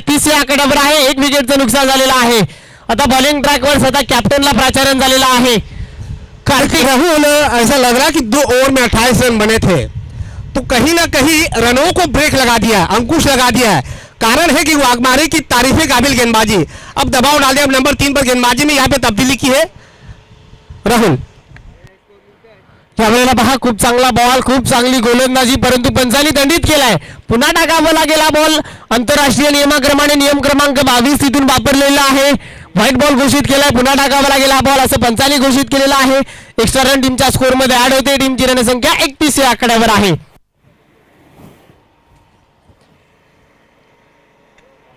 36 या आकड्यावर आहे. 1 विकेटचं नुकसान झालेलं आहे. आता बॉलिंग ट्रॅकवर स्वतः कॅप्टनला प्राचारण झालेला आहे. कार्तिक राहुल, ऐसा लग रहा कि 2 ओवर में 28 रन बने थे, तो कहीं ना कहीं रनों को ब्रेक लगा दिया, अंकुश लगा दिया है. कारण है कि वाघमारे की तारीफे काबिल गेंदबाजी. अब दबाव डाल दिया. अब नंबर 3 पर गेंदबाजी में यहाँ पे तब्दीली की है राहुल. त्यावेळेला पहा, खूप चांगला बॉल, खूप चांगली गोलंदाजी, परंतु पंचांनी दंडित केलाय. पुन्हा टाकावा लागेल हा बॉल. आंतरराष्ट्रीय नियमाप्रमाणे नियम क्रमांक 22 तिथून वापरलेला आहे. व्हाईट बॉल घोषित केलाय. पुन्हा टाकावा लागेल हा बॉल असं पंचांनी घोषित केलेला आहे. एक्स्ट्रा रन टीमच्या स्कोअरमध्ये ऍड होते. टीमची रणसंख्या 31 या आकड्यावर आहे.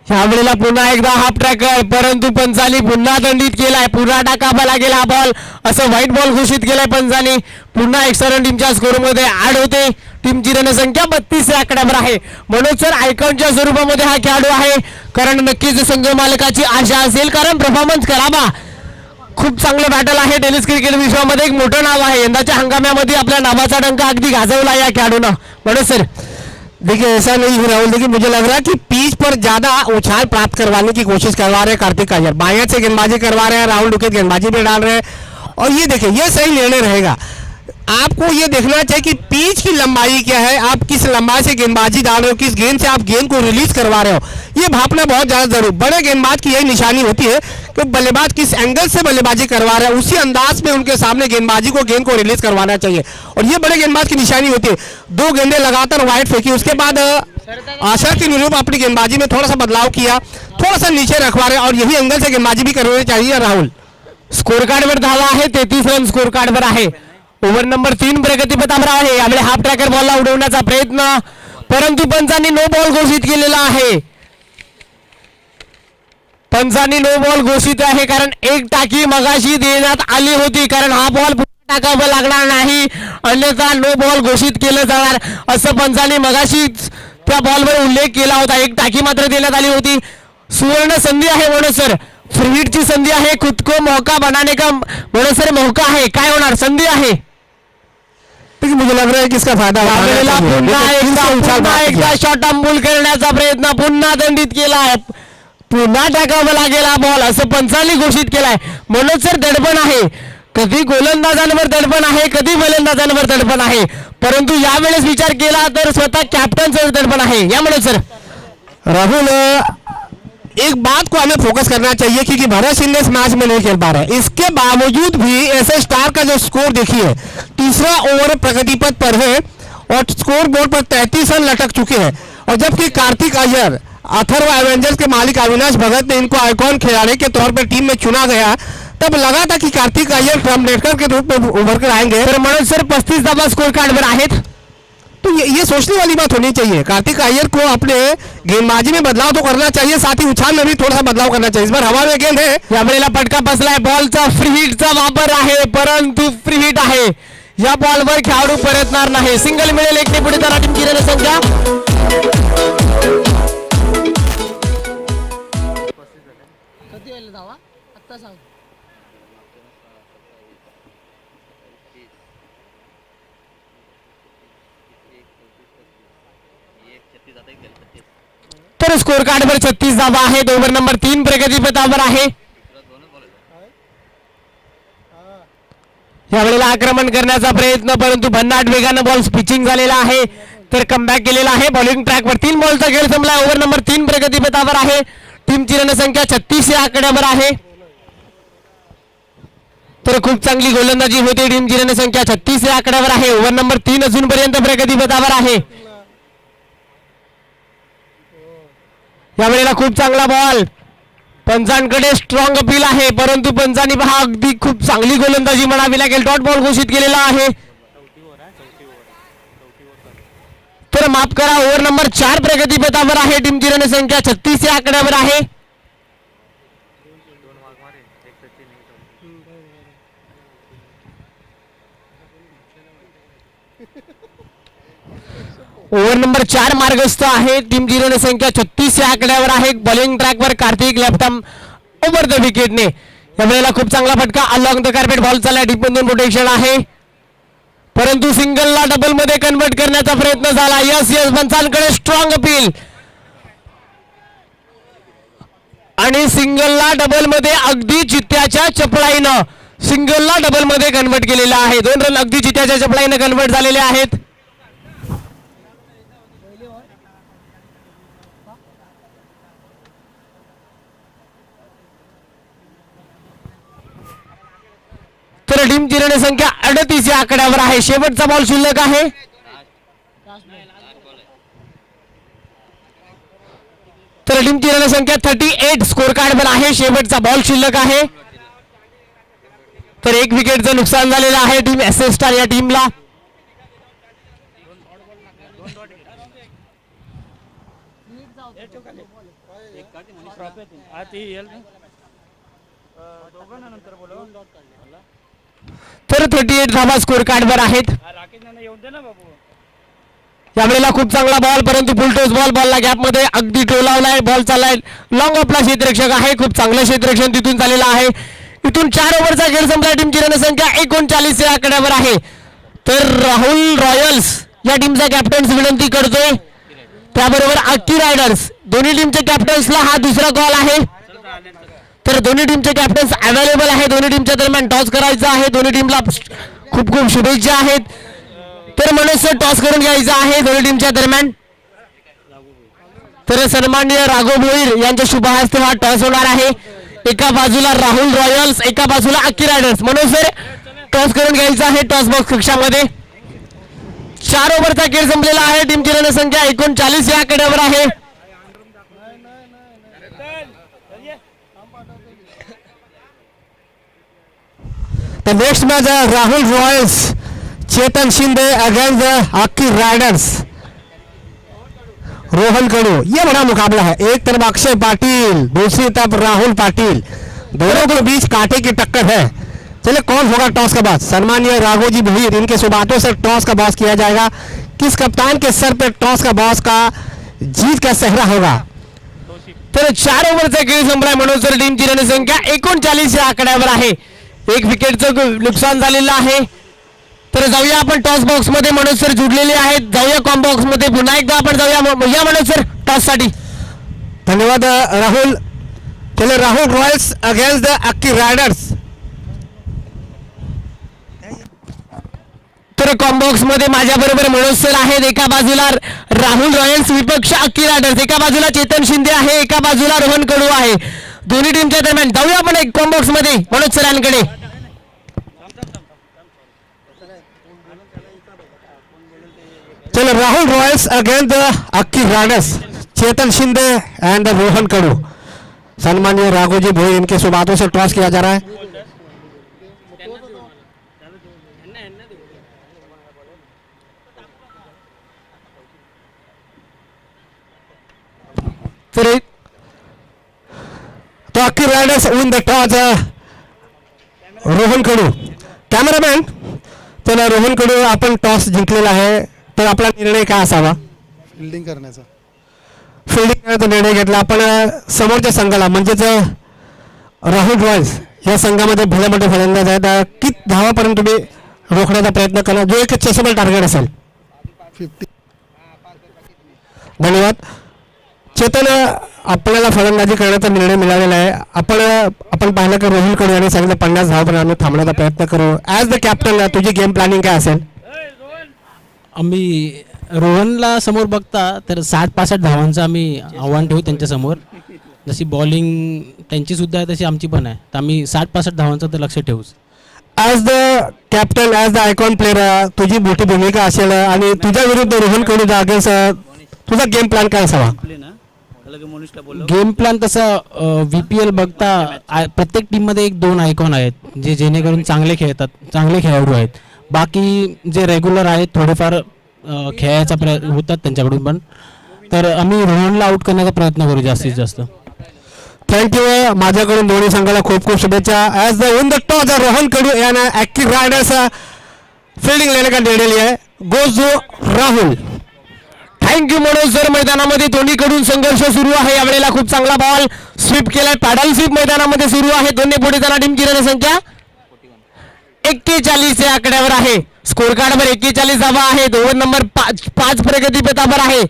यावेळेला पुन्हा एकदा हाफ ट्रॅकर, परंतु पंचांनी पुन्हा दंडित केलाय. पुन्हा टाकावा लागेल हा बॉल असं व्हाईट बॉल घोषित केलाय पंचांनी. पुन्हा एक्स्ट्रा रन टीमच्या स्कोअरमध्ये ऍड होते. टीमची रणसंख्या 32 या आकड्यावर आहे. म्हणून सर आयकॉनच्या स्वरूपामध्ये हा खेळाडू आहे, कारण नक्कीच संघ मालकाची आशा असेल, कारण परफॉर्मन्स करावा. खूप चांगलं बॅटल आहे. टेनिस क्रिकेट विश्वामध्ये एक मोठं नाव आहे. यंदाच्या हंगामामध्ये आपल्या नावाचा डंका अगदी गाजवला या खेळाडूनं. म्हणून सर देखिए ऐसा नहीं है राहुल. देखिए मुझे लग रहा है कि पिच पर ज्यादा उछाल प्राप्त करवाने की कोशिश करवा रहे हैं कार्तिक अय्यर. बाएं से गेंदबाजी करवा रहे हैं. राहुल दुकेत गेंदबाजी में डाल रहे हैं. और ये देखिए, ये सही निर्णय रहेगा. आपको ये देखना चाहिए कि पिच की लंबाई क्या है, आप किस लंबाई से गेंदबाजी डाल रहे हो, किस गेंद से आप गेंद को रिलीज करवा रहे हो, ये भापना बहुत ज्यादा जरूरी. बड़े गेंदबाज की यही निशानी होती है कि बल्लेबाज किस एंगल से बल्लेबाजी करवा रहे हैं, उसी अंदाज में उनके सामने गेंदबाजी को गेंद को रिलीज करवाना चाहिए. और ये बड़े गेंदबाज की निशानी होती है. 2 गेंदें लगातार वाइड फेंकी, उसके बाद आशा के अनुरूप अपनी गेंदबाजी में थोड़ा सा बदलाव किया, थोड़ा सा नीचे रखवा रहे, और यही एंगल से गेंदबाजी भी करनी चाहिए राहुल. स्कोर कार्डवर धावा आहे. 33 रन स्कोर कार्डवर आहे. ओव्हर नंबर 3 प्रगतीपथावर आहे. यावेळी हाफ ट्रॅकर बॉलला उडवण्याचा प्रयत्न, परंतु पंचांनी नो बॉल घोषित केलेला आहे. पंचांनी नो बॉल घोषित आहे, कारण एक टाकी मगाशी देण्यात आली होती, कारण हा बॉल टाकावा लागणार नाही, अन्यथा नो बॉल घोषित केलं जाणार असं पंचांनी मगाशीच त्या बॉलवर उल्लेख केला होता. एक टाकी मात्र देण्यात आली होती. सुवर्ण संधी आहे म्हणून सर, फ्री हिटची संधी आहे. खुद को मौका बनाने का म्हणून सर मौका आहे. काय होणार, संधी आहे. मुझे लग रहा है कि इसका फायदा पुन्हा एकदा शॉट अंबुल करण्याचा प्रयत्न, पुन्हा दंडित केलाय. पुन्हा टाकावं लागेल हा बॉल असं पंचांनी घोषित केलाय. म्हणून सर दडपण आहे. कधी गोलंदाजांवर दडपण आहे, कधी फलंदाजांवर दडपण आहे, परंतु यावेळेस विचार केला तर स्वतः कॅप्टनचं दडपण आहे. यामुळे सर राहुल, एक बात को हमें फोकस करना चाहिए क्योंकि भरत सिंह इस मैच में नहीं खेल पा रहे. इसके बावजूद भी ऐसे स्टार का जो स्कोर देखिए, तीसरा ओवर प्रगतिपथ पर है और स्कोर बोर्ड पर 33 रन लटक चुके हैं. और जबकि कार्तिक अय्यर, अथर्व एवेंजर्स के मालिक अविनाश भगत ने इनको आइकॉन खिलाड़ी के तौर पर टीम में चुना गया, तब लगा था कि कार्तिक अय्यर ट्रम्पलेटर के रूप में उभर कर आएंगे. तर म्हणून सर 35 धावा स्कोर कार्डवर आहेत. तो ये सोचने वाली बात होनी चाहिए. कार्तिक अय्यर को अपने गेंदबाजी में बदलाव तो करना चाहिए, साथ ही उछाल में भी थोड़ा सा बदलाव करना चाहिए. इस बार हवा में गेंद है. यावेळेला फटका बसलाय. बॉलचा फ्री हिटचा वापर आहे, परंतु फ्री हिट आहे. या बॉलवर खेळाडू परतणार नाही. सिंगल मिळेल. एकने पुढे तर टीमची रणसंख्या तर स्कोर कार्डवर 36 धावा आहेत. ओव्हर नंबर 3 प्रगतीपथावर आहे. यावेळेला आक्रमण करण्याचा प्रयत्न, परंतु भन्नाट वेगानं बॉल पिचिंग झालेला आहे, तर कमबॅक केलेला आहे. बॉलिंग ट्रॅकवर 3 बॉलचा खेळ संपला. ओव्हर नंबर 3 प्रगतीपथावर आहे. टीमची रणसंख्या 36 या आकड्यावर आहे. तर खूप चांगली गोलंदाजी होते. टीमची रणसंख्या 36 या आकड्यावर आहे. ओव्हर नंबर 3 अजूनपर्यंत प्रगतीपथावर आहे. यावेळेला खूप चांगला बॉल, पंचांकडे स्ट्रॉंग अपील आहे, परंतु पंचांनी पहा अगदी खूप चांगली गोलंदाजी म्हणावी लागेल. डॉट बॉल घोषित केलेला आहे. तर माफ करा, ओव्हर नंबर 4 प्रगतीपथावर आहे. टीमची रणसंख्या 36 या आकड्यावर आहे. ओव्हर नंबर 4 मार्गस्थ आहे. टीमची रणसंख्या 36 या आकड्यावर आहे. बॉलिंग ट्रॅकवर Kartik left arm over the विकेटने. यावेळेला खूप चांगला फटका अलॉंग द कार्पेट बॉल चालला. डीपमधून प्रोटेक्शन आहे, परंतु सिंगलला डबल मध्ये कन्वर्ट करण्याचा प्रयत्न झाला. यस पंचांकडे स्ट्रॉंग अपील. आणि सिंगलला डबल मध्ये अगदी चित्त्याच्या चपळाईनं सिंगलला डबल मध्ये कन्वर्ट केलेला आहे. 2 रन अगदी चित्त्याच्या चपळाईनं कन्वर्ट झालेले आहेत. तर टीमची रणसंख्या 38 या आकड्यावर आहे. शेवटचा बॉल शिल्लक आहे. तर टीमची रणसंख्या 38 स्कोर कार्ड आहे. शेवटचा बॉल शिल्लक आहे. तर 1 विकेटचं नुकसान झालेलं आहे टीम एसएस स्टार या टीमला. तर 38 धावा स्कोर कार्डवर आहेत. यावेळेला खूप चांगला बॉल परंतु फुलटोस बॉलला गॅपमध्ये अगदी टोलावलाय. बॉल चाललाय लॉंग ऑफला क्षेत्ररक्षक आहे. खूप चांगलं क्षेत्ररक्षण तिथून झालेलं आहे. इथून 4 ओव्हरचा खेळ संपला. टीमची रणसंख्या 39 या आकड्यावर आहे. तर राहुल रॉयल्स या टीमचा कॅप्टन्स विनंती करतोय. त्याबरोबर अक्की रायडर्स दोन्ही टीमच्या कॅप्टन्सला हा दुसरा कॉल आहे. तर दोन्ही टीमचे कॅप्टन्स अवेलेबल आहे. दोन्ही टीमच्या दरम्यान टॉस करायचा आहे. दोन्ही टीमला खूप खूप शुभेच्छा आहेत. तर मनोज सर टॉस करून घ्यायचा आहे दोन्ही टीमच्या दरम्यान. तर सन्माननीय राघव भोईर यांच्या शुभ हस्ते हा टॉस होणार आहे. एका बाजूला राहुल रॉयल्स एका बाजूला अक्की रायडर्स. मनोज सर टॉस करून घ्यायचा आहे टॉस बॉक्स कक्षामध्ये. 4 ओव्हरचा खेळ संपलेला आहे. टीमची रणसंख्या 39 या आकड्यावर आहे. The next match Rahul Royals, Chetan Shinde against Aki Riders. Rohan कड़ू, ये बड़ा मुकाबला है. एक तरफ अक्षय पाटिल, दूसरी तरफ राहुल पाटिल. दोनों के बीच कांटे की टक्कर है. चलिए कौन होगा टॉस का बॉस? सन्माननीय राघोजी भोईर इनके सुबातों से टॉस का बॉस किया जाएगा. किस कप्तान के सर पे टॉस का बॉस का जीत का सेहरा होगा? तर 4 ओव्हरचा खेळ संपलाय. मनोज सर टीमची रणसंख्या 39 या आकड्यावर आहे. 1 विकेटचं नुकसान झालेलं आहे. तर जाऊया आपण टॉस बॉक्स मध्ये. मनोज सर जुडलेले आहेत. जाऊया कॉम बॉक्स मध्ये पुन्हा एकदा आपण जाऊया. या मनोज सर टॉस साठी. धन्यवाद राहुल. चले Rahul Royals against the Akki Riders. तर कॉम बॉक्स मध्ये माझ्या बरोबर मनोज सर आहेत. एका बाजूला राहुल रॉयल्स विपक्ष अक्की रायडर्स. एका बाजूला चेतन शिंदे आहे. एका बाजूला रोहन कडू आहे. दोन्ही टीमच्या दरम्यान जाऊया आपण एक कॉम बॉक्स मध्ये मनोज सरांकडे. चलो Rahul Royals against the Akki Riders, Chetan Shinde and Rohan Kadu. सन्माननीय राघोजी भोई इनके सुबातों से टॉस किया जा रहा है. तो Akki Riders win the toss. Rohan Kadu cameraman. चला रोहन कडू आपण टॉस जिंकलेला आहे. तर आपला निर्णय काय असावा? फिल्डिंग करण्याचा. फिल्डिंग करण्याचा निर्णय घेतला आपण. समोरच्या संघाला म्हणजेच राहुल रॉयल्स या संघामध्ये भले मोठे फलंदाज आहेत. किती धावापर्यंत तुम्ही रोखण्याचा प्रयत्न करा जो एक चेसेबल टार्गेट असेल? 50. धन्यवाद. चेतन आपल्याला फलंदाजी करण्याचा निर्णय मिळालेला आहे. आपण पाहिलं की रोहन कडू यांनी सांगितलं 50 धावापर्यंत आम्ही थांबण्याचा प्रयत्न करू. ॲज द कॅप्टन तुझी गेम प्लॅनिंग काय असेल? आम्ही रोहनला समोर बघता तर 60-65 धावांचं आम्ही आव्हान ठेवू त्यांच्यासमोर. जशी बॉलिंग त्यांची सुद्धा आहे तशी आमची पण आहे. तर आम्ही 60-65 धावांचं तर लक्ष ठेवूच. As the captain as the icon player तुझी मोठी भूमिका असेल आणि तुझ्या विरुद्ध रोहन कडू अगेन्स्ट तुझा गेम प्लॅन काय असावा? गेम प्लॅन तसा VPL बघता प्रत्येक टीममध्ये 1-2 आयकॉन आहेत जे जेणेकरून चांगले खेळतात, चांगले खेळाडू आहेत. बाकी जे रेग्युलर आहेत थोडेफार खेळायचा प्रयत्न होतात त्यांच्याकडून पण. तर आम्ही रोहनला आउट करण्याचा प्रयत्न करू जास्तीत जास्त. थँक्यू. माझ्याकडून दोन्ही संघाला खूप खूप शुभेच्छा. As the win the toss Rohan Kadu यानं ॲक्की राइडर्स फील्डिंग लेने का निर्णय लिया है. Goes Rahul. Thank you Manoj sir. मैदानामध्ये दोन्हीकडून संघर्ष सुरू आहे. यावेळेला खूप चांगला बॉल स्वीप केलाय. पॅडल स्वीप मैदानामध्ये सुरू आहे. दोन्ही पुढे जाणारी टीमची रणसंख्या 41 या आकड्यावर आहे. स्कोर कार्डवर 41 धावा आहे. ओव्हर नंबर 5 प्रगती पथावर आहे.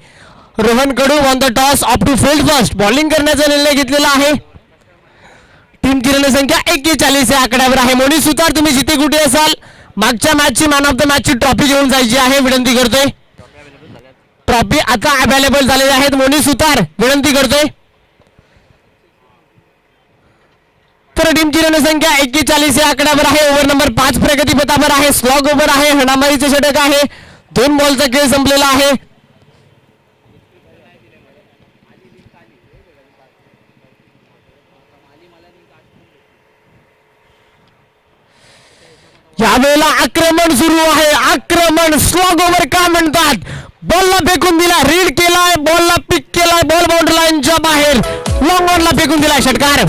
Rohan Kadu on the toss off to field first. Bowling करण्याचा निर्णय घेतलेला आहे. टीमची रणसंख्या 41 या आकड्यावर आहे. मोनी सुतार तुम्ही जिथे कुठे असाल मागच्या मॅचची मॅन ऑफ द मॅचची ट्रॉफी घेऊन जायची आहे, विनंती करतोय. ट्रॉफी आता अवेलेबल झालेले आहेत. मोनी सुतार विनंती करतोय. तर टीमची रणसंख्या 41 या आकड्यावर आहे. ओव्हर नंबर 5 प्रगतीपथावर आहे. स्लॉग ओव्हर आहे. हणामारीचे षटक आहे. 2 बॉलचा खेळ संपलेला आहे. यावेळेला आक्रमण सुरू आहे. आक्रमण स्लॉग ओव्हर का म्हणतात. बॉलला फेकून दिला, रीड केलाय, बॉलला पिक केलाय, बॉल बाउंड्री लाईनच्या बाहेर लॉंग ऑनला फेकून दिलाय षटकार.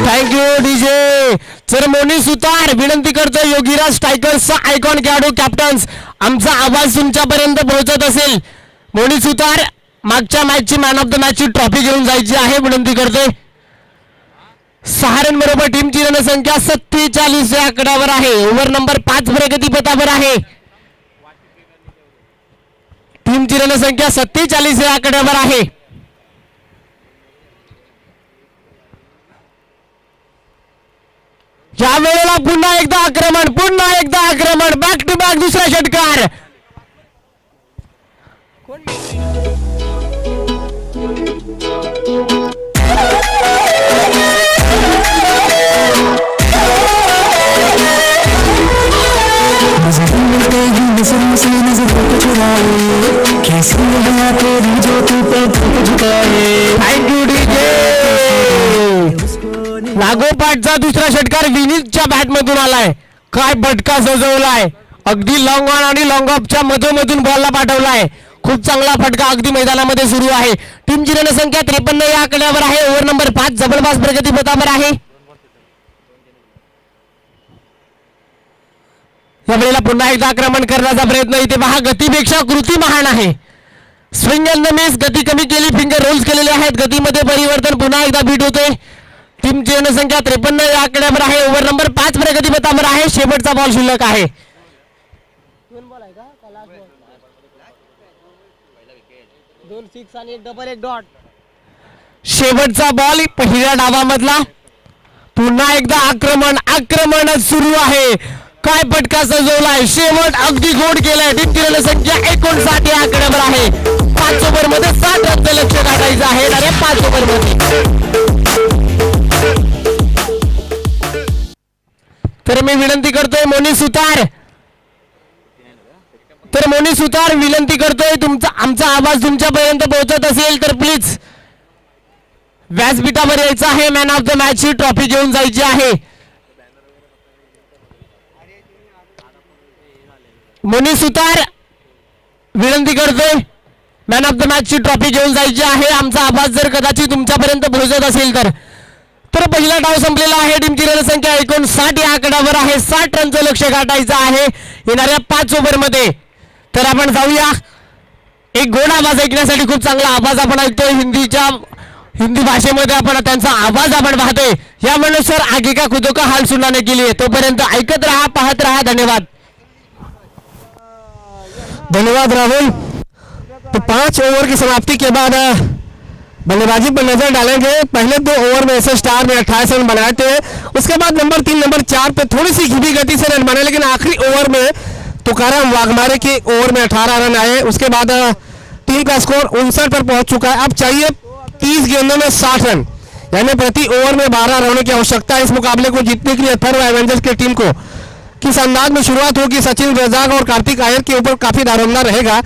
Thank you DJ. Sir Moni Sutar विनंती करतो. योगीराज स्ट्रायकर्सचा आयकॉन खेळाडू कॅप्टन्स आमचा आवाज तुमच्यापर्यंत पोहोचत असेल. मोनी सुतार मागच्या मॅचची मॅन ऑफ द मॅचची ट्रॉफी घेऊन जायची आहे, विनंती करतोय. 6 रन बरोबर टीमची रणसंख्या 47 या आकड्यावर आहे. ओव्हर नंबर 5 प्रगतीपथावर आहे. टीमची रणसंख्या 47 या आकड्यावर आहे. या वेळेला पुन्हा एकदा आक्रमण, पुन्हा एकदा आक्रमण, बॅक टू बॅक दुसरा षटकार. Thank you DJ. लागोपाठचा दुसरा षटकार विनीतच्या बॅटमधून आलाय. काय फटका सजवलाय. अगदी लॉंग ऑन आणि लॉंग ऑफच्या मधोमधून बॉलला पाठवलाय. खूप चांगला फटका अगदी मैदानामध्ये सुरू आहे. टीमची रणसंख्या 53 या आकड्यावर आहे. ओव्हर नंबर 5 जबरदस्त प्रगतीपथावर आहे. यावेळेला पुन्हा एकदा आक्रमण करण्याचा प्रयत्न. इथे पहा गतीपेक्षा कृती महान आहे. स्विंग अँड द मिस, गती कमी केली, फिंगर रोल्स केलेले आहेत. गतीमध्ये परिवर्तन पुन्हा एकदा बीट होते. टीमची रणसंख्या 53 या आकड्यावर आहे. ओव्हर नंबर 5 प्रगतीपथावर आहे. शेवटचा बॉल शिल्लक आहे. शेवटचा बॉल पहिल्या डावामधला. पुन्हा एकदा आक्रमण, आक्रमणच सुरू आहे. काय फटका सजवलाय. शेवट अगदी गोड केलाय. टीमची रणसंख्या 59 या आकड्यावर आहे. 5 ओव्हर मध्ये 7 रनचं लक्ष्य गाठायचं आहे. अरे 5 ओव्हर मध्ये. तर मी विनंती करतोय मोनी सुतार. तर मोनी सुतार विनंती करतोय तुमचा आमचा आवाज तुमच्यापर्यंत पोहोचत असेल तर प्लीज व्यासपीठावर यायचं आहे. मॅन ऑफ द मॅच ची ट्रॉफी घेऊन जायची आहे. मोनी सुतार विनंती करतोय मॅन ऑफ द मॅच ची ट्रॉफी घेऊन जायची आहे. आमचा आवाज जर कदाचित तुमच्यापर्यंत पोहोचत असेल तर पहिला डाव संपलेला आहे. टीमची रणसंख्या 59 या आकड्यावर आहे. 60 रनचं लक्ष्य गाठायचं आहे येणाऱ्या 5 ओव्हर मध्ये. तर आपण जाऊया. एक गोड आवाज ऐकण्यासाठी खूप चांगला आवाज आपण ऐकतोय. हिंदी भाषेमध्ये आपण त्यांचा आवाज आपण पाहतोय. या म्हणून सर आगे का खुदो का हाल सुनाने के लिए. तोपर्यंत ऐकत राहा, पाहत राहा. धन्यवाद. धन्यवाद राहुल. तो 5 ओवर की समाप्ति के बाद बल्लेबाजी पर नजर डालेंगे. पहले 2 ओवर में ऐसे स्टार ने 28 रन बनाए थे. उसके बाद नंबर 3 नंबर 4 पे थोड़ी सी धीमी गति से रन बने, लेकिन आखिरी ओवर में तुकाराम वाघमारे के ओवर में 18 रन आए. उसके बाद टीम का स्कोर 59 पर पहुंच चुका है. अब चाहिए 30 गेंदों में 60 रन, यानी प्रति ओवर में 12 रनों की आवश्यकता है इस मुकाबले को जीतने के लिए अथर्व एवेंजर्स की टीम को. किस अंदाज में शुरुआत होगी. सचिन रजाक और कार्तिक आयर के ऊपर काफी दारोमदार रहेगा.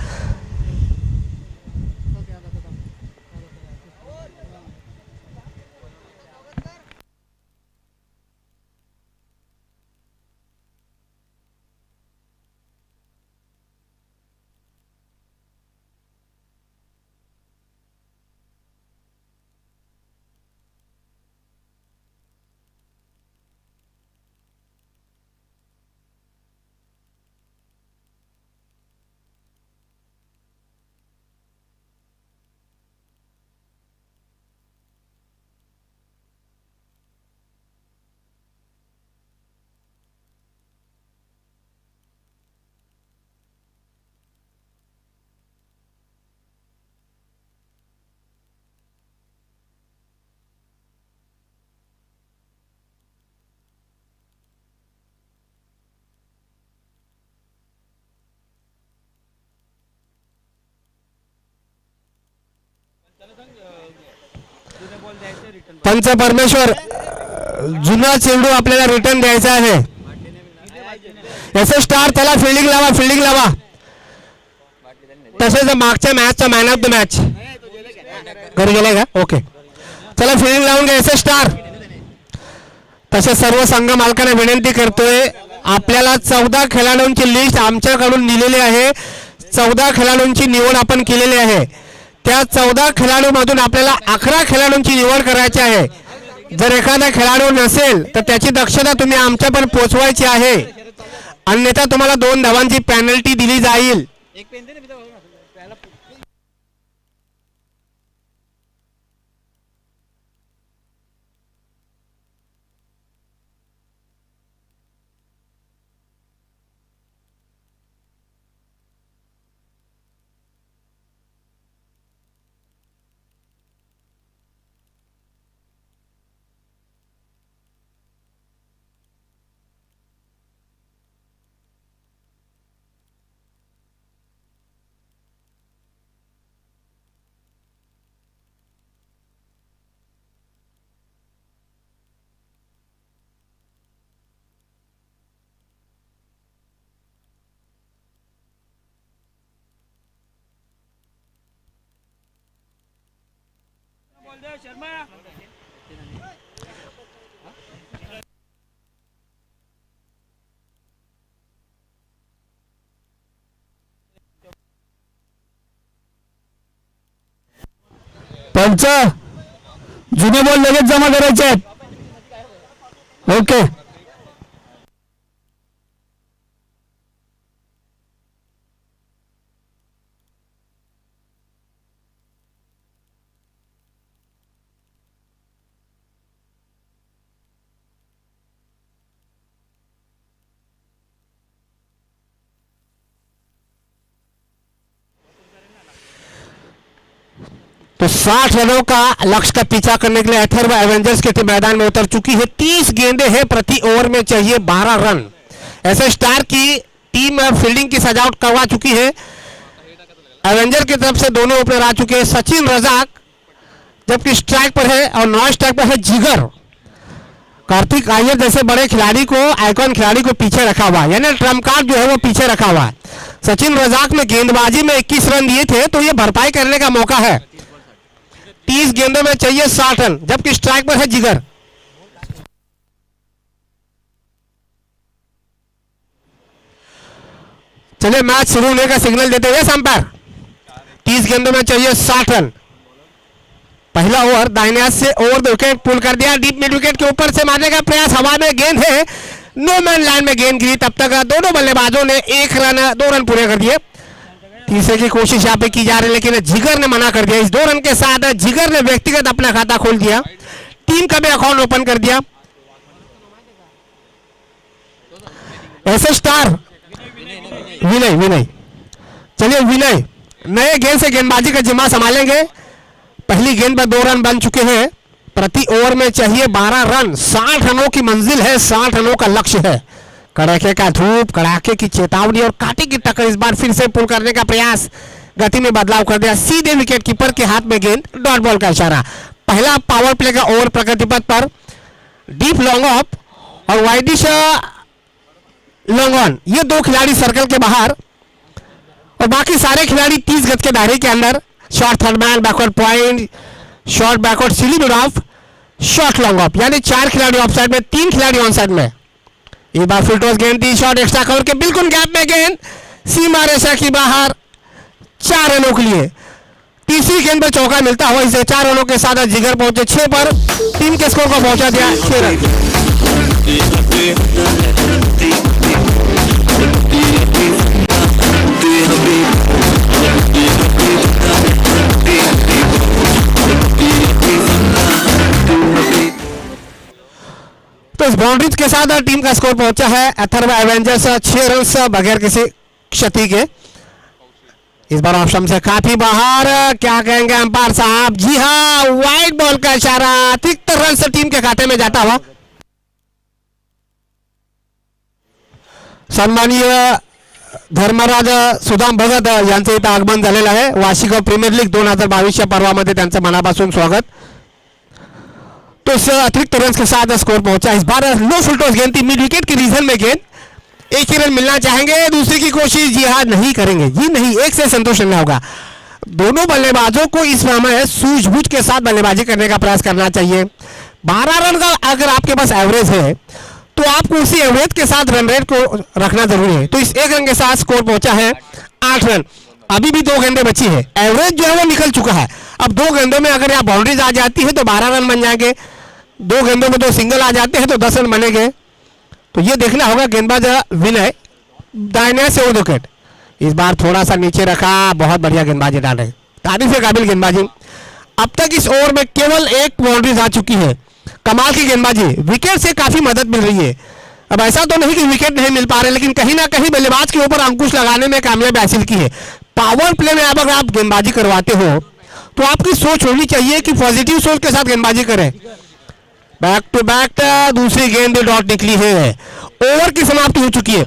पंच परमेश्वर जुना चेंडू आपल्याला रिटर्न द्यायचा आहे. एस स्टार त्याला फिल्डिंग लावा. तसेच मागच्या मॅचचा मॅन ऑफ द मॅच घरी गेले का? ओके, चला फिल्डिंग लावून घ्या एस स्टार. तसे सर्व संघ मालकांना विनंती करतोय, आपल्याला 14 खेळाडूंची लिस्ट आमच्याकडून दिलेली आहे. 14 खेळाडूंची निवड आपण केलेली आहे. त्या 14 खेळाडूमधून आपल्याला 11 खेळाडूंची निवड करायची आहे. जर एखादा खेळाडू नसेल तर त्याची दक्षता तुम्ही आमच्यापर्यंत पोहोचवायची आहे, अन्यथा तुम्हाला 2 धावांची पेनल्टी दिली जाईल. पंच जुने बॉल लगेच जमा करायचे आहेत. ओके, तो 60 रनों का लक्ष्य का पीछा करने के लिए अथर्व एवेंजर्स के टीम मैदान में उतर चुकी है. 30 गेंदें हैं, प्रति ओवर में चाहिए 12 रन. ऐसे स्टार की टीम फील्डिंग की सजावट करवा चुकी है. एवेंजर की तरफ से दोनों ओपनर आ चुके हैं. सचिन रजाक जबकि स्ट्राइक पर है और नॉन स्ट्राइक पर है जिगर. कार्तिक आर्यन जैसे बड़े खिलाड़ी को, आइकॉन खिलाड़ी को पीछे रखा हुआ है, यानी ट्रम्प कार्ड जो है वो पीछे रखा हुआ है. सचिन रजाक ने गेंदबाजी में 21 रन दिए थे, तो ये भरपाई करने का मौका है. 30 गेंदों में चाहिए 60 रन, जबकि स्ट्राइक पर है जिगर. चलिए मैच शुरू होने का सिग्नल देते हुए अंपायर. 30 गेंदों में चाहिए 60 रन. पहला ओवर दाहिने हाथ से ओवर द विकेट पुल कर दिया. डीप मिड विकेट के ऊपर से मारने का प्रयास, हवा में गेंद है, नो मैन लैंड में गेंद गिरी. तब तक दोनों बल्लेबाजों ने 2 रन पूरे कर दिए. तीसरे की कोशिश यहाँ पे की जा रही है, लेकिन जिगर ने मना कर दिया. इस 2 रन के साथ जिगर ने व्यक्तिगत अपना खाता खोल दिया, टीम का भी अकाउंट ओपन कर दिया. ऐसे स्टार विनय चलिए विनय नए गेंद से गेंदबाजी का जिम्मा संभालेंगे. पहली गेंद पर 2 रन बन चुके हैं. प्रति ओवर में चाहिए 12 रन. 60 रनों की मंजिल है, 60 रनों का लक्ष्य है. कड़ाके का धूप, कड़ाके की चेतावनी और कांटे की टक्कर. इस बार फिर से पुल करने का प्रयास, गति में बदलाव कर दिया. सीधे विकेट कीपर के हाथ में गेंद, डॉट बॉल का इशारा. पहला पावर प्ले का ओवर प्रगति पथ पर. डीप लॉन्ग ऑफ और वाइडिश लॉन्ग ऑन, ये 2 खिलाड़ी सर्कल के बाहर और बाकी सारे खिलाड़ी 30 गज के दायरे के अंदर. Short third man, backward point, short backward silly mid of, short long off, यानी 4 खिलाड़ी ऑफ साइड में, 3 खिलाड़ी ऑन साइड में. एक बार फिर टॉस गेंद दी, शॉट एक्स्ट्रा कवर के बिल्कुल गैप में गेंद, सीमा रेखा की बाहर. 4 रनों के लिए तीसरी गेंद पर चौका मिलता हुआ इसे 4 रनों के साथ जिगर पहुंचे 6 पर. टीम के स्कोर को पहुंचा दिया 6 रन. तो इस बाउंड्रीज के साथ टीम का स्कोर पहुंचा है अथर्व एवेंजर्स 6 रन बगैर किसी क्षति के. इस बार ऑप्शन से काफी बाहर. क्या कहेंगे अंपायर साहब? जी हाँ, वाइड बॉल का इशारा. अतिरिक्त रन से टीम के खाते में जाता हुआ. सन्माननीय धर्मराज सुदाम भगत यांचं इथं आगमन झालेलं आहे. वार्षिक प्रीमियर लीग 2022 पर्वामध्ये त्यांचं मनापासून स्वागत. उस अतिरिक्त रन के साथ स्कोर पहुंचा। इस बार लो फुल टॉस गेंद थी, मिड विकेट के रीजन में गेंद, एक ही रन मिलना चाहेंगे, दूसरी की कोशिश जी हाँ नहीं करेंगे, जी नहीं, एक से संतोष रहना होगा। दोनों बल्लेबाजों को इस समय सूझबूझ के साथ बल्लेबाजी करने का प्रयास करना चाहिए। 12 रन का अगर आपके पास एवरेज है तो आपको उसी एवरेज के साथ रन रेट को रखना जरूरी है। तो इस 1 रन के साथ स्कोर पहुंचा है 8 रन। अभी भी 2 गेंदें बची है, एवरेज जो है वो निकल चुका है। अब 2 गेंदों में अगर यहाँ बाउंड्रीज आ जाती है तो 12 रन बन जाएंगे, 2 गेंदों में 2 सिंगल आ जाते हैं तो 10 रन बनेंगे। तो ये देखना होगा गेंदबाज विनय दाहिने से ओवर विकेट, इस बार थोड़ा सा नीचे रखा, बहुत बढ़िया गेंदबाजी डाल रहे, तारीफ के काबिल गेंदबाजी। अब तक इस ओवर में केवल 1 बाउंड्रीज आ चुकी है, कमाल की गेंदबाजी, विकेट से काफी मदद मिल रही है। अब ऐसा तो नहीं कि विकेट नहीं मिल पा रहे, लेकिन कहीं ना कहीं बल्लेबाज के ऊपर अंकुश लगाने में कामयाबी हासिल की है। पावर प्ले में अगर आप गेंदबाजी करवाते हो तो आपकी सोच होनी चाहिए कि पॉजिटिव सोच के साथ गेंदबाजी करें। बैक टू बैक दूसरी गेंद डॉट निकली है। ओवर की समाप्ति हो चुकी है।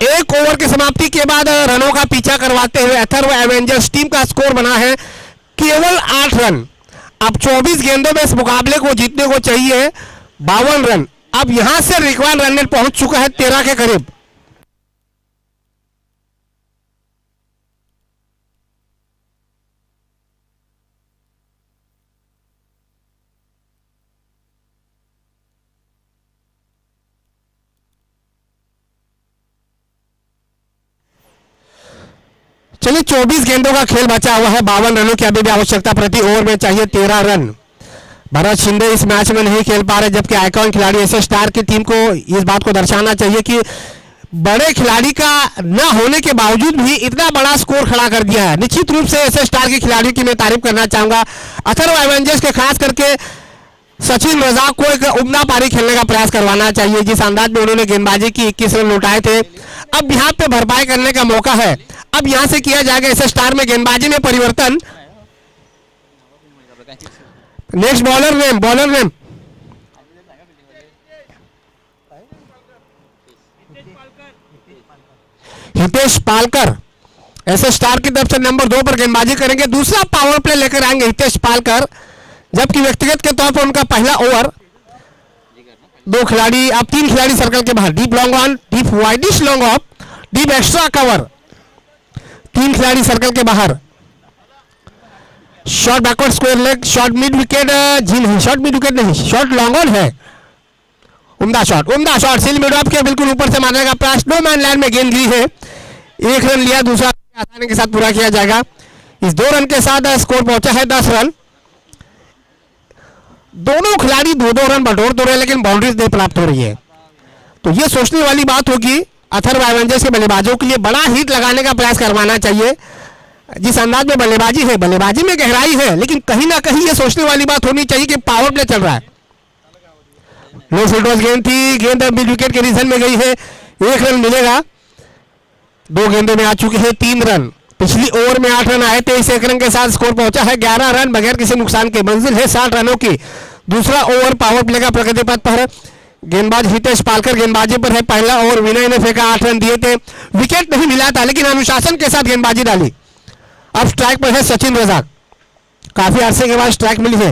1 ओवर की समाप्ति के बाद रनों का पीछा करवाते हुए अथर्व एवेंजर्स टीम का स्कोर बना है केवल 8 रन। अब 24 गेंदों में इस मुकाबले को जीतने को चाहिए 52 रन। अब यहां से रिक्वायर्ड रन रेट पहुंच चुका है 13 के करीब। चलिए 24 गेंदों का खेल बचा हुआ है, 52 रनों की अभी भी आवश्यकता, प्रति ओवर में चाहिए 13 रन। भरत शिंदे इस मैच में नहीं खेल पा रहे, जबकि आइकॉन खिलाड़ी एसएस स्टार की टीम को इस बात को दर्शाना चाहिए कि बड़े खिलाड़ी का न होने के बावजूद भी इतना बड़ा स्कोर खड़ा कर दिया है। निश्चित रूप से एसएस स्टार की खिलाड़ी की मैं तारीफ करना चाहूंगा। अथर्व एवेंजर्स के खास करके सचिन रजाक को एक उम्दा पारी खेलने का प्रयास करवाना चाहिए। जिस अंदाज में उन्होंने गेंदबाजी की 21 रन लौटाए थे, अब यहाँ पे भरपाई करने का मौका है। अब यहां से किया जाएगा एसएस स्टार में गेंदबाजी में परिवर्तन। Next bowler name Hitesh Palkar SS star की तरफ से नंबर 2 पर गेंदबाजी करेंगे। दूसरा पावर प्ले लेकर आएंगे हितेश पालकर, जबकि व्यक्तिगत के तौर पर उनका पहला ओवर। 2 खिलाड़ी, अब 3 खिलाड़ी सर्कल के बाहर, deep long on, deep wideish long off, deep extra cover, 3 खिलाड़ी सर्कल के बाहर। Short backward square leg, short mid wicket, जी नहीं, शॉर्ट मिड विकेट नहीं, शॉर्ट लॉन्ग ऑन है। उम्दा शॉट सील मिड ऑफ के बिल्कुल ऊपर से मारने का प्रयास, नो मैन लैंड में गेंद ली है, 1 रन लिया, दूसरा आसानी के साथ पूरा किया जाएगा। इस 2 रन के साथ स्कोर पहुंचा है 10 रन। दोनों खिलाड़ी 2-2 रन बटोर तो रहे, लेकिन बाउंड्रीज नहीं प्राप्त हो रही है। तो ये सोचने वाली बात होगी अथर्व एवेंजर्स के बल्लेबाजों के लिए, बड़ा हिट लगाने का प्रयास करवाना चाहिए। जिस अंदाज में बल्लेबाजी है, बल्लेबाजी में गहराई है, लेकिन कहीं ना कहीं ये सोचने वाली बात होनी चाहिए कि पावर प्ले चल रहा है। लो फुल टॉस गेंद थी, गेंद मिड विकेट के रीजन में गई है, 1 रन मिलेगा। 2 गेंदों में आ चुके हैं 3 रन। पिछली ओवर में 8 रन आए थे, इस 1 रन के साथ स्कोर पहुंचा है 11 रन बगैर किसी नुकसान के। मंजिल है 60 रनों की। दूसरा ओवर पावर प्ले का प्रगति पथ पर, गेंदबाज हितेश पालकर गेंदबाजी पर है। पहला ओवर विनय ने फेंका, 8 रन दिए थे, विकेट नहीं मिला था, लेकिन अनुशासन के साथ गेंदबाजी डाली। अब स्ट्राइक पर है सचिन रजाक, काफी अरसे के बाद स्ट्राइक मिली है।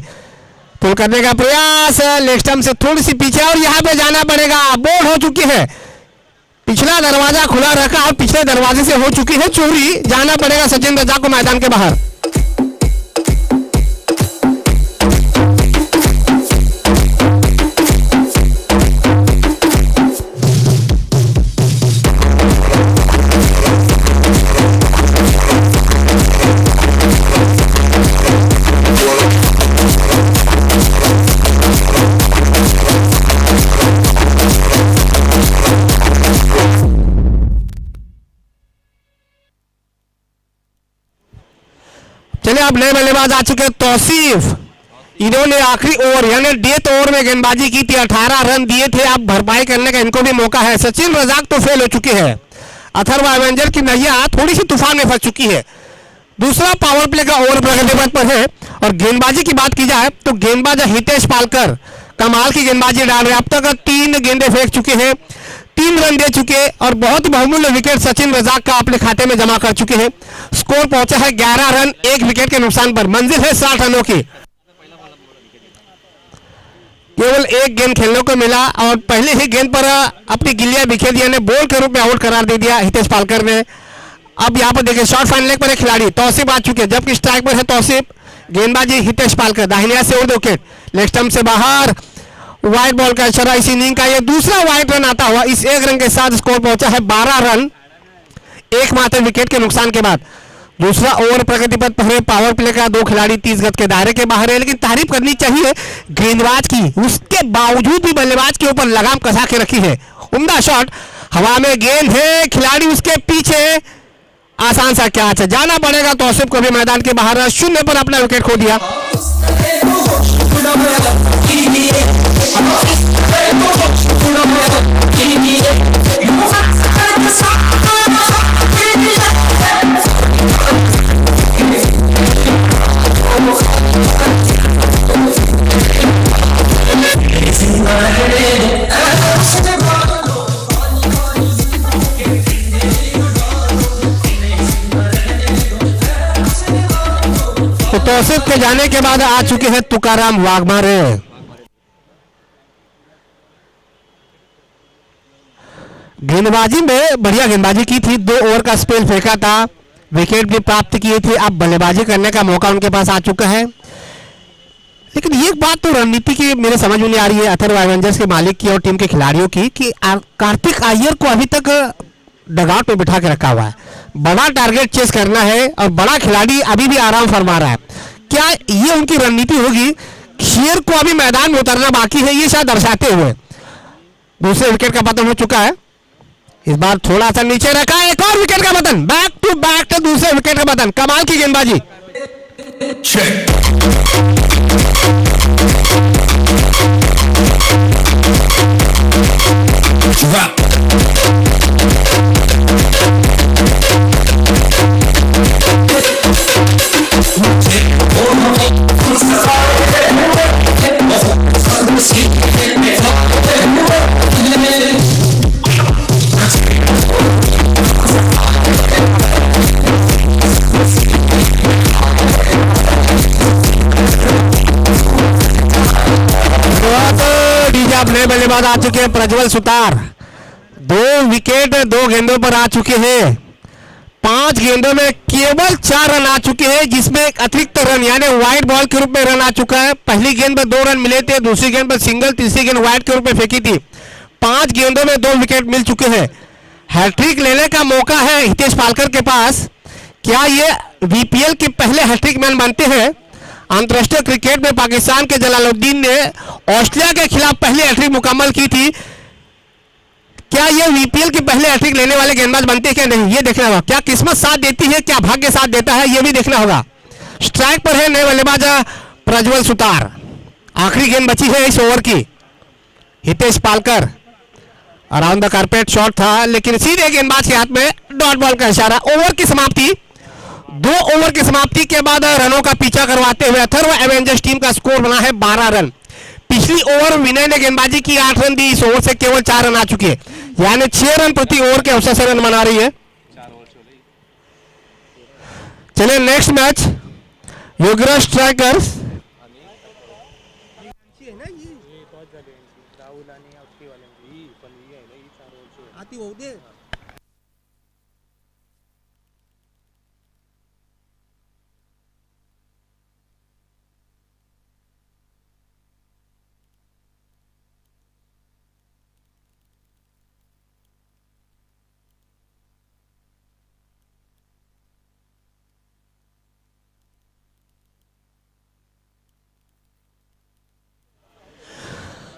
पुल करने का प्रयास, लेग स्टंप से थोड़ी सी पीछे और यहां पे जाना पड़ेगा, बोल्ड हो चुकी है। पिछला दरवाजा खुला रखा और पिछले दरवाजे से हो चुकी है चोरी, जाना पड़ेगा सचिन रजाक को मैदान के बाहर। चलिए अब नए बल्लेबाज आ चुके हैं तौसीफ, इन्होंने आखिरी ओवर यानी डेथ ओवर में गेंदबाजी की थी, 18 रन दिए थे। अब भरपाई करने का इनको भी मौका है। सचिन रजाक तो फेल हो चुके हैं, अथर्व एवेंजर की नैया थोड़ी सी तूफान में फंस चुकी है। दूसरा पावर प्ले का ओवर प्रगति पथ पर है। और गेंदबाजी की बात की जाए तो गेंदबाज हितेश पालकर कमाल की गेंदबाजी डाल रहे हैं। अब तक 3 गेंदें फेंक चुके हैं, 3 रन दे चुके और बहुत ही बहुमूल्य विकेट सचिन रजाक का अपने खाते में जमा कर चुके हैं। स्कोर पहुंचा है 11 रन 1 विकेट के नुकसान पर। मंजिल है 60 रनों की। केवल एक गेंद खेलने को मिला और पहले ही गेंद पर अपनी गिल्लियां बिखेर दिया ने बोल के रूप में आउट करार दे दिया हितेश पालकर ने। अब यहाँ पर देखिए शॉर्ट फाइन लेग पर एक खिलाड़ी तौसीफ आ चुके हैं, जबकि स्ट्राइक पर है तौसीफ। गेंदबाजी हितेश पालकर दाहिने से उड़ विकेट, लेग स्टंप से बाहर, व्हाइट बॉल का इशारा। इस इनिंग का ये दूसरा व्हाइट रन आता हुआ इस एक रन के साथ स्कोर पहुंचा है 12 रन एकमात्र विकेट के नुकसान के बाद। दूसरा ओवर प्रगति पथ पर पावर प्ले का 2 खिलाड़ी 30 गज के दायरे के बाहर है, लेकिन तारीफ करनी चाहिए गेंदबाज की, उसके बावजूद भी बल्लेबाज के ऊपर लगाम कसा के रखी है। उम्दा शॉट, हवा में गेंद है, खिलाड़ी उसके पीछे, आसान सा कैच है, जाना पड़ेगा तौसीफ को भी मैदान के बाहर। 0 पर अपना विकेट खो दिया। तो तौसीफ के जाने के बाद आ चुके हैं तुकाराम वाघमारे। गेंदबाजी में बढ़िया गेंदबाजी की थी, 2 ओवर का स्पेल फेंका था, विकेट भी प्राप्त किए थे। अब बल्लेबाजी करने का मौका उनके पास आ चुका है। लेकिन ये बात तो रणनीति की मेरे समझ में नहीं आ रही है अथर्व एवेंजर्स के मालिक की और टीम के खिलाड़ियों की कि कार्तिक अय्यर को अभी तक डगआउट में बिठा के रखा हुआ है। बड़ा टारगेट चेस करना है और बड़ा खिलाड़ी अभी भी आराम फरमा रहा है। क्या ये उनकी रणनीति होगी? शेर को अभी मैदान में उतरना बाकी है, ये शायद दर्शाते हुए। दूसरे विकेट का पतन हो चुका है, इस बार थोड़ा सा नीचे रखा है, एक और विकेट का पतन, बैक टू बैक दूसरे विकेट का पतन। कमाल की गेंदबाजी। नए बल्लेबाज आ चुके हैं प्रज्वल सुतार, 2 विकेट 2 गेंदों पर आ चुके हैं। 5 गेंदों में केवल 4 रन आ चुके हैं, जिसमें एक अतिरिक्त रन यानी व्हाइट बॉल के रूप में रन आ चुका है। पहली गेंद पर 2 रन मिले थे, दूसरी गेंद पर सिंगल, तीसरी गेंद व्हाइट के रूप में फेंकी थी। 5 गेंदों में 2 विकेट मिल चुके हैं। हैट्रिक लेने का मौका है हितेश पालकर के पास। क्या ये वीपीएल के पहले हैट्रिक मैन बनते हैं? अंतरराष्ट्रीय क्रिकेट में पाकिस्तान के जलालुद्दीन ने ऑस्ट्रेलिया के खिलाफ पहली हैट्रिक मुकम्मल की थी। क्या ये वीपीएल के पहले हैट्रिक लेने वाले गेंदबाज बनते हैं क्या? नहीं, ये देखना होगा। क्या किस्मत साथ देती है, क्या भाग्य साथ देता है, ये भी देखना होगा। स्ट्राइक पर है नए बल्लेबाज प्रज्वल सुतार। आखिरी गेंद बची है इस ओवर की। Hitesh Palkar around the carpet shot था, लेकिन सीधे गेंदबाज के हाथ में डॉट बॉल का इशारा। ओवर की समाप्ति, 2 ओवर की समाप्ति के बाद रनों का पीछा करवाते हुए अथर्व एवेंजर्स टीम का स्कोर बना है 12 रन। पिछली ओवर विनय ने गेंदबाजी की 8 रन दी, इस ओवर से केवल 4 रन आ चुके हैं, यानी 6 रन प्रति ओवर के अवसर से रन बना रही है। चलिए नेक्स्ट मैच योगराज स्ट्राइकर्स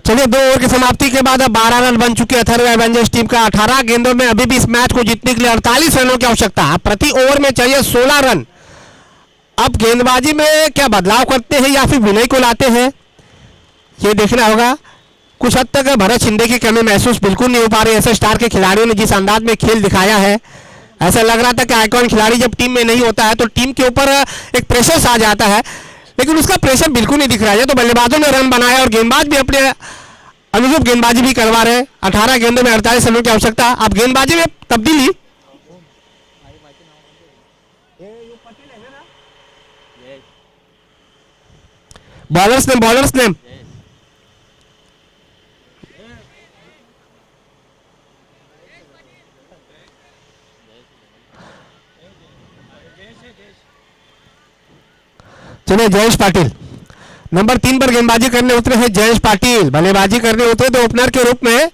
चलिए 2 ओवर की समाप्ति के बाद अब 12 रन बन चुके अथर्व एवेंजर्स टीम का। 18 गेंदों में अभी भी इस मैच को जीतने के लिए 48 रनों की आवश्यकता है। प्रति ओवर में चाहिए 16 रन। अब गेंदबाजी में क्या बदलाव करते हैं या फिर विनय को लाते हैं, ये देखना होगा। कुछ हद तक भरत शिंदे की कमी महसूस बिल्कुल नहीं हो पा रही। ऐसे स्टार के खिलाड़ियों ने जिस अंदाज में खेल दिखाया है, ऐसा लग रहा था कि आइकॉन खिलाड़ी जब टीम में नहीं होता है तो टीम के ऊपर एक प्रेशर आ जाता है, लेकिन उसका प्रेशर बिल्कुल नहीं दिख रहा है। तो बल्लेबाजों ने रन बनाया और गेंदबाज भी अपने अनुरूप गेंदबाजी भी करवा रहे हैं। 18 गेंदों में 48 रनों की आवश्यकता। अब गेंदबाजी में तब्दीली, बॉलर्स ने कौन है? जयेश पाटिल। नंबर 3 पर गेंदबाजी करने उतरे हैं जयेश पाटिल। बल्लेबाजी करने उतरे तो ओपनर के रूप में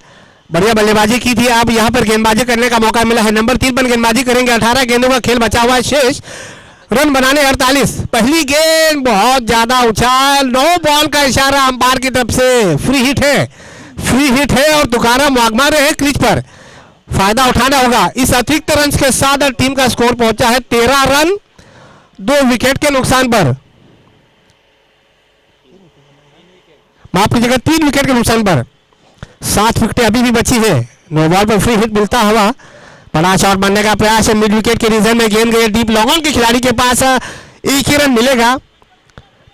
बढ़िया बल्लेबाजी की थी, अब यहां पर गेंदबाजी करने का मौका मिला है। नंबर 3 पर गेंदबाजी करेंगे, 18 गेंदों का खेल बचा हुआ है शेष, रन बनाने 48। पहली गेंद बहुत ज्यादा उछाल, नो बॉल का इशारा अंपायर की तरफ से, फ्री हिट है, फ्री हिट है और तुकाराम वाघमारे हैं क्रीज पर, फायदा उठाना होगा। इस अतिरिक्त रन के साथ टीम का स्कोर पहुंचा है 13 रन 2 विकेट के नुकसान पर, माफ कीजिएगा 3 विकेट के नुकसान पर। 7 विकेटें अभी भी बची है। नो बॉल पर फ्री हिट मिलता हुआ बड़ा शॉट बनने का प्रयास है, मिड विकेट के रीजन में गेंद गई डीप, लॉन्ग ऑन के खिलाड़ी के पास एक ही रन मिलेगा।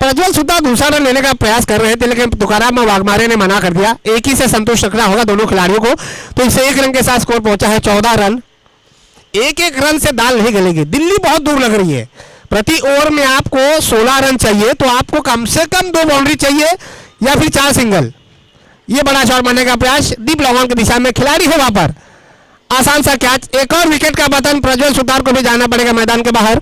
प्रज्वल सुद्धा दूसरा रन लेने का प्रयास कर रहे थे लेकिन तुकाराम वाघमारे ने मना कर दिया। एक ही से संतुष्ट रखना होगा दोनों खिलाड़ियों को, तो इसे 1 रन के साथ स्कोर पहुंचा है 14 रन। एक रन से दाल नहीं गलेगी, दिल्ली बहुत दूर लग रही है। प्रति ओवर में आपको 16 रन चाहिए, तो आपको कम से कम 2 बाउंड्री चाहिए या फिर 4 सिंगल। ये बड़ा शॉट मारने का प्रयास, डीप लॉन्ग ऑन की दिशा में खिलाड़ी है वहां पर, आसान सा कैच, एक और विकेट का पतन, प्रज्वल सुतार को भी जाना पड़ेगा मैदान के बाहर।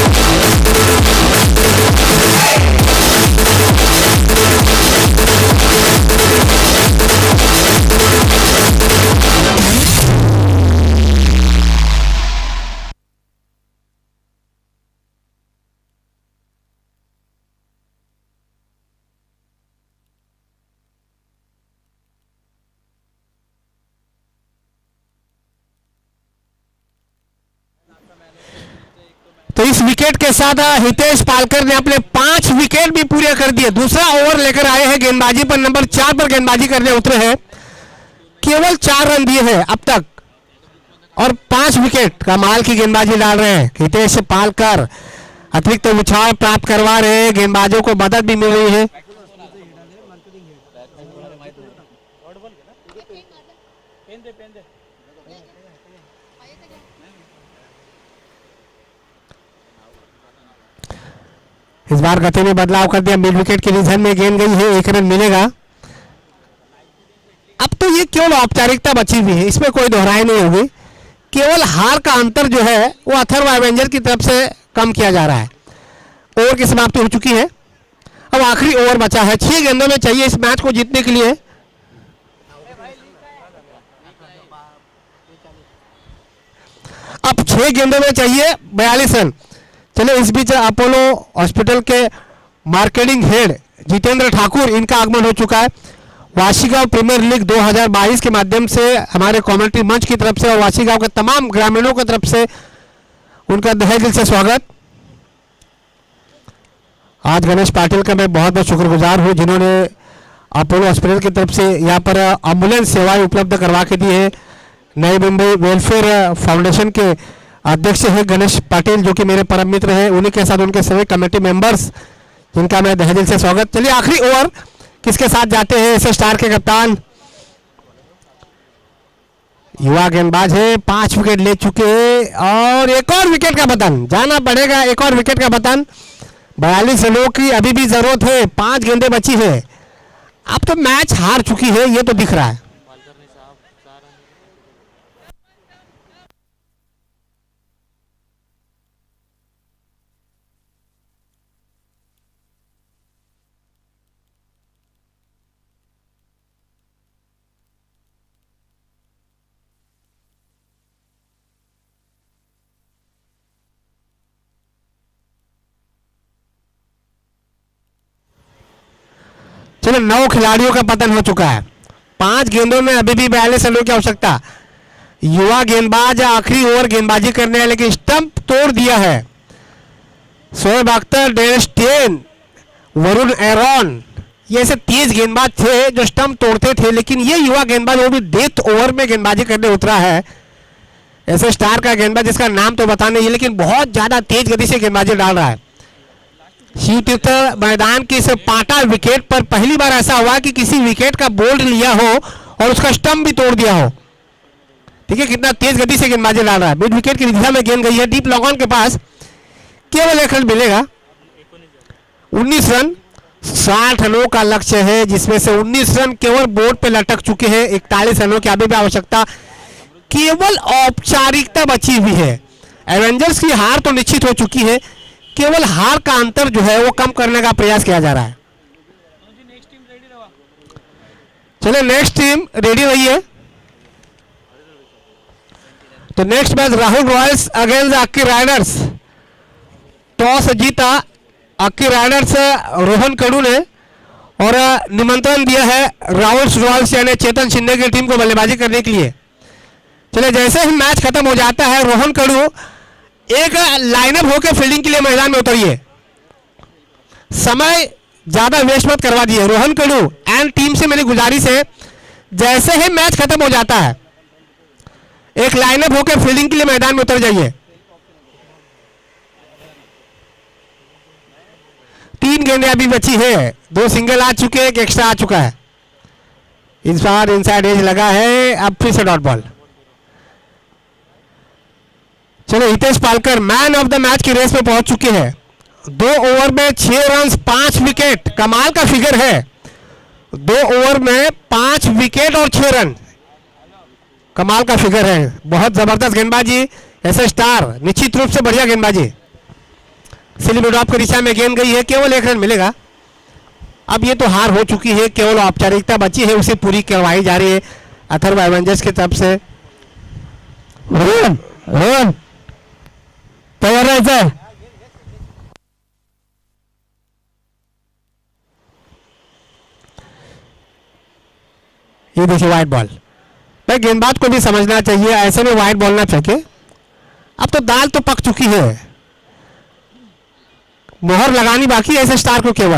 तो इस विकेट के साथ हितेश पालकर ने अपने 5 विकेट भी पूरे कर दिए। दूसरा ओवर लेकर आए हैं गेंदबाजी पर, नंबर 4 पर गेंदबाजी करने उतरे हैं। केवल 4 रन दिए हैं अब तक और 5 विकेट। कमाल की गेंदबाजी डाल रहे हैं हितेश पालकर, अतिरिक्त उछाल प्राप्त करवा रहे हैं, गेंदबाजों को मदद भी मिल रही है। इस बार गति में बदलाव कर दिया, मिड विकेट की रिजन में गेंद गई है, 1 रन मिलेगा। अब तो ये केवल औपचारिकता बची हुई है, इसमें कोई दोहराई नहीं होगी। केवल हार का अंतर जो है वो अथर्व एवेंजर की तरफ से कम किया जा रहा है। ओवर की समाप्ति हो चुकी है, अब आखिरी ओवर बचा है। 6 गेंदों में चाहिए इस मैच को जीतने के लिए। अब 6 गेंदों में चाहिए 42 रन। चलो इस बीच अपोलो हॉस्पिटल के मार्केटिंग हेड जितेंद्र ठाकुर, इनका आगमन हो चुका है। वाशीगांव प्रीमियर लीग 2022 के माध्यम से हमारे कम्युनिटी मंच की तरफ से और वाशीगांव के तमाम ग्रामीणों की तरफ से उनका तहे दिल से स्वागत। आज गणेश पाटिल का मैं बहुत बहुत शुक्रगुजार हूं जिन्होंने अपोलो हॉस्पिटल की तरफ से यहाँ पर एम्बुलेंस सेवाएं उपलब्ध करवा के दी है। नई मुंबई वेलफेयर फाउंडेशन के अध्यक्ष है गणेश पाटिल, जो कि मेरे परम मित्र हैं। उन्हीं के साथ उनके सभी कमेटी मेंबर्स, जिनका मैं तहे दिल से स्वागत। चलिए आखिरी ओवर किसके साथ जाते हैं? एसए स्टार के कप्तान युवा गेंदबाज है, 5 विकेट ले चुके हैं और एक और विकेट का बटन जाना पड़ेगा। एक और विकेट का बटन, 42 रनों की अभी भी जरूरत है, 5 गेंदें बची है। अब तो मैच हार चुकी है, ये तो दिख रहा है। चलो 9 खिलाड़ियों का पतन हो चुका है, 5 गेंदों में अभी भी 42 रनों की आवश्यकता। युवा गेंदबाज आखिरी ओवर गेंदबाजी करने हैं, लेकिन स्टंप तोड़ दिया है। शोएब अख्तर, डेनिस टेन, वरुण एरॉन, ये ऐसे तेज गेंदबाज थे जो स्टंप तोड़ते थे, लेकिन ये युवा गेंदबाज वो भी डेथ ओवर में गेंदबाजी करने उतरा है। ऐसे स्टार का गेंदबाज जिसका नाम तो बता नहीं है, लेकिन बहुत ज्यादा तेज गति से गेंदबाजी डाल रहा है। शिव तीर्थ मैदान की इस पाटा विकेट पर पहली बार ऐसा हुआ कि किसी विकेट का बोल्ड लिया हो और उसका स्टंप भी तोड़ दिया हो। ठीक है, कितना तेज गति से गेंदबाजी डाल रहा है। मिड विकेट की दिशा में गेंद गई है, डीप लॉन्ग ऑन के पास, केवल 1 रन मिलेगा। 19 रन, 60 रनों का लक्ष्य है, जिसमें से 19 रन केवल बोर्ड पे लटक चुके हैं। 41 रनों की अभी भी आवश्यकता, केवल औपचारिकता बची हुई है। एवेंजर्स की हार तो निश्चित हो चुकी है, केवल हार का अंतर जो है वो कम करने का प्रयास किया जा रहा है। चलिए नेक्स्ट टीम रेडी रही है। तो next match Rahul Royals against Akki Riders. Toss जीता अक्की राइडर्स रोहन कडू ने और निमंत्रण दिया है राहुल रॉयल्स यानी चेतन शिंदे की टीम को बल्लेबाजी करने के लिए। चलिए जैसे ही मैच खत्म हो जाता है, रोहन कडू एक लाइनअप होकर फील्डिंग के लिए मैदान में उतरिए, समय ज्यादा वेस्ट मत करवा दिए। रोहन कडू एंड टीम से मेरी गुजारिश है, जैसे ही मैच खत्म हो जाता है एक लाइनअप होकर फील्डिंग के लिए मैदान में उतर जाइए। 3 गेंदें अभी बची है, 2 सिंगल आ चुके, 1 एक्स्ट्रा आ चुका है। इस बार इनसाइड एज लगा है, अब फिर से डॉट बॉल। चलो Hitesh Palkar man of the match की रेस में पहुंच चुके हैं। 2 ओवर में 6 रन 5 विकेट, कमाल का फिगर है। 2 ओवर में 5 विकेट और 6 रन, कमाल का फिगर है। बहुत जबरदस्त गेंदबाजी, ऐसे स्टार निश्चित रूप से बढ़िया गेंदबाजी। स्लिप ड्रॉप की दिशा में गेंद गई है, केवल 1 रन मिलेगा। अब ये तो हार हो चुकी है, केवल औपचारिकता बची है, उसे पूरी करवाई जा रही है अथर्व एवेंजर्स की तरफ से। रोहन तैयार रहता है। ये देखिए वाइड बॉल, भाई गेंदबाज को भी समझना चाहिए, ऐसे में वाइड बॉल ना फेंके। अब तो दाल तो पक चुकी है, मोहर लगानी बाकी है ऐसे स्टार को केवल।